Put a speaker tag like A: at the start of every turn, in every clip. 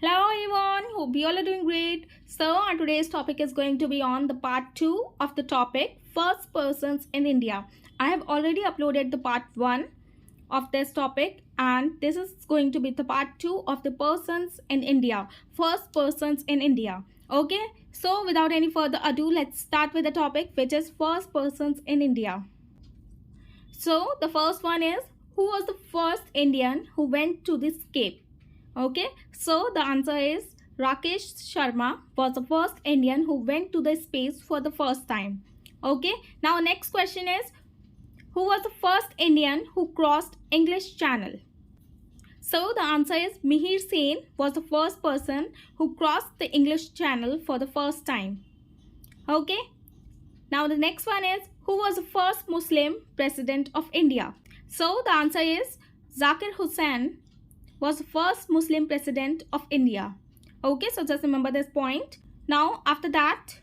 A: Hello everyone, hope you all are doing great. So our today's topic is going to be on the part 2 of the topic first persons in India. I have already uploaded the part 1 of this topic and this is going to be the part 2 of the persons in India, first persons in India. Okay, so without any further ado, let's start with the topic which is first persons in India. So the first one is, who was the first Indian who went to this Cape? Okay, so the answer is Rakesh Sharma was the first Indian who went to the space for the first time. Okay, now next question is, who was the first Indian who crossed English Channel? So the answer is Mihir Sen was the first person who crossed the English Channel for the first time. Okay, now the next one is, who was the first Muslim president of India? So the answer is Zakir Hussain was the first Muslim president of India. Okay, so just remember this point. Now after that,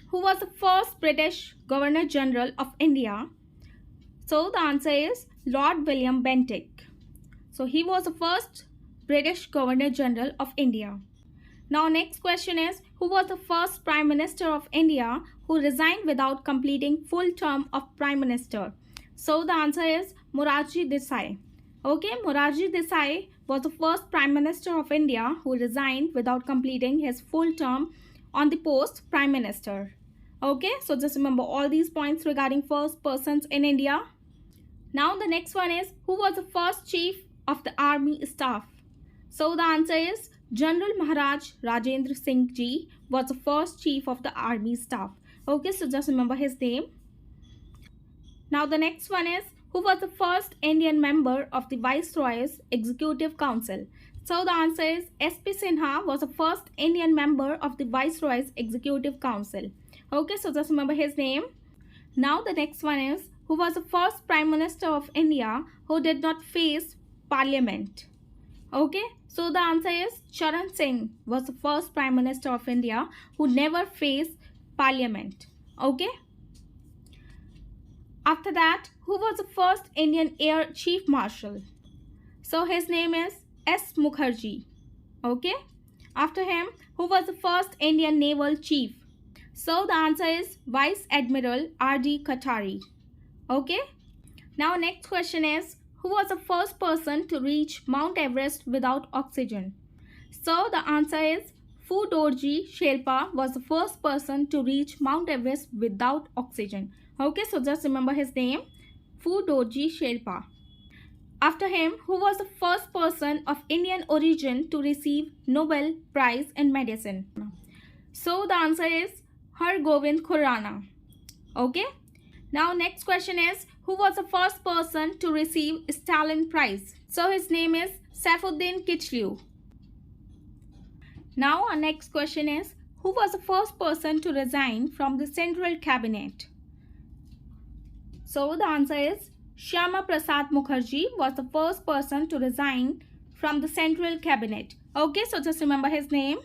A: who was the first British Governor General of India? So the answer is Lord William Bentinck. So he was the first British Governor General of India. Now next question is, who was the first Prime Minister of India who resigned without completing full term of Prime Minister? So the answer is Morarji Desai. Okay, Morarji Desai was the first Prime Minister of India who resigned without completing his full term on the post Prime Minister. Okay, so just remember all these points regarding first persons in India. Now the next one is, who was the first Chief of the Army Staff? So the answer is General Maharaj Rajendra Singh Ji was the first Chief of the Army Staff. Okay, so just remember his name. Now the next one is, who was the first Indian member of the Viceroy's Executive Council? So the answer is S.P. Sinha was the first Indian member of the Viceroy's Executive Council. Okay, so just remember his name. Now the next one is, who was the first Prime Minister of India who did not face Parliament? Okay, so the answer is Charan Singh was the first Prime Minister of India who never faced Parliament. Okay. After that, who was the first Indian Air Chief Marshal? So his name is S. Mukherjee. Okay. After him, who was the first Indian Naval Chief? So the answer is Vice Admiral R.D. Katari. Okay. Now next question is, who was the first person to reach Mount Everest without oxygen? So the answer is Phu Dorji Sherpa was the first person to reach Mount Everest without oxygen. Okay, so just remember his name, Phu Dorji Sherpa. After him, who was the first person of Indian origin to receive Nobel Prize in Medicine? So the answer is Har Govind Khurrana. Okay. Now next question is, who was the first person to receive Stalin Prize? So his name is Saifuddin Kichliu. Now our next question is, who was the first person to resign from the Central Cabinet? So the answer is Shyama Prasad Mukherjee was the first person to resign from the Central Cabinet. Okay, so just remember his name.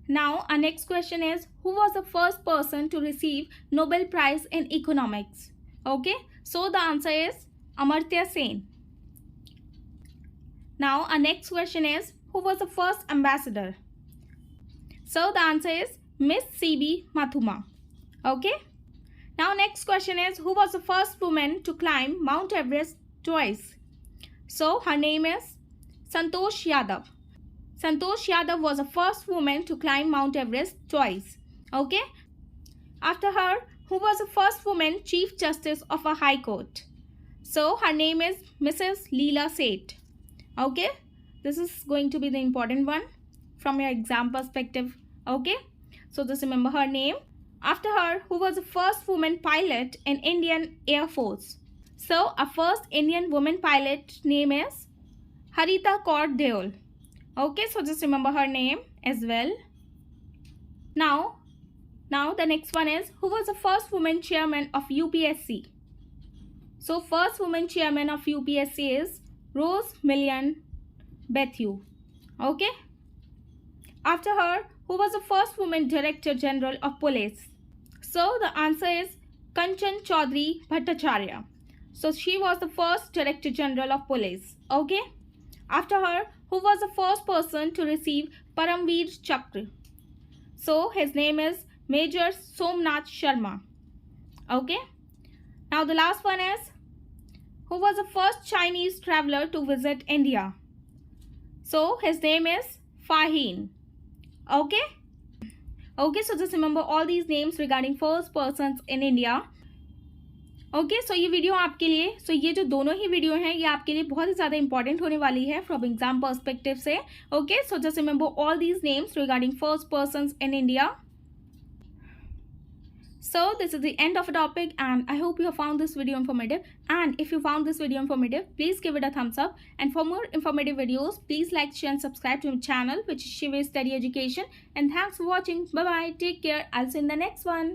A: Now our next question is, who was the first person to receive Nobel Prize in Economics? Okay, so the answer is Amartya Sen. Now our next question is, who was the first ambassador? So the answer is Miss C.B. Mathuma. Okay. Now next question is, who was the first woman to climb Mount Everest twice? So her name is Santosh Yadav. Santosh Yadav was the first woman to climb Mount Everest twice. Okay. After her, who was the first woman Chief Justice of a High Court? So her name is Mrs. Leela Seth. Okay. This is going to be the important one from your exam perspective. Okay. So just remember her name. After her, who was the first woman pilot in Indian Air Force? So a first Indian woman pilot name is Harita Kaur Deol. Okay, so just remember her name as well. Now the next one is, who was the first woman chairman of UPSC? So first woman chairman of UPSC is Rose Millian Bethue. Okay. After her, who was the first woman Director General of Police? So the answer is Kanchan Chaudhary Bhattacharya. So she was the first Director General of Police. Okay. After her, who was the first person to receive Paramveer Chakra? So his name is Major Somnath Sharma. Okay. Now the last one is, who was the first Chinese traveler to visit India? So his name is Fahien. Okay. Okay, so just remember all these names regarding first persons in India. Okay so ये video आपके लिए ये जो दोनों ही video हैं ये आपके लिए बहुत ही ज़्यादा इंपॉर्टेंट होने वाली है फ्रॉम एग्जाम पर्सपेक्टिव से. Okay so just remember all these names regarding first persons in India. So this is the end of the topic, and I hope you have found this video informative. And if you found this video informative, please give it a thumbs up. And for more informative videos, please like, share and subscribe to my channel, which is Shiva's Study Education. And thanks for watching. Bye bye. Take care. I'll see you in the next one.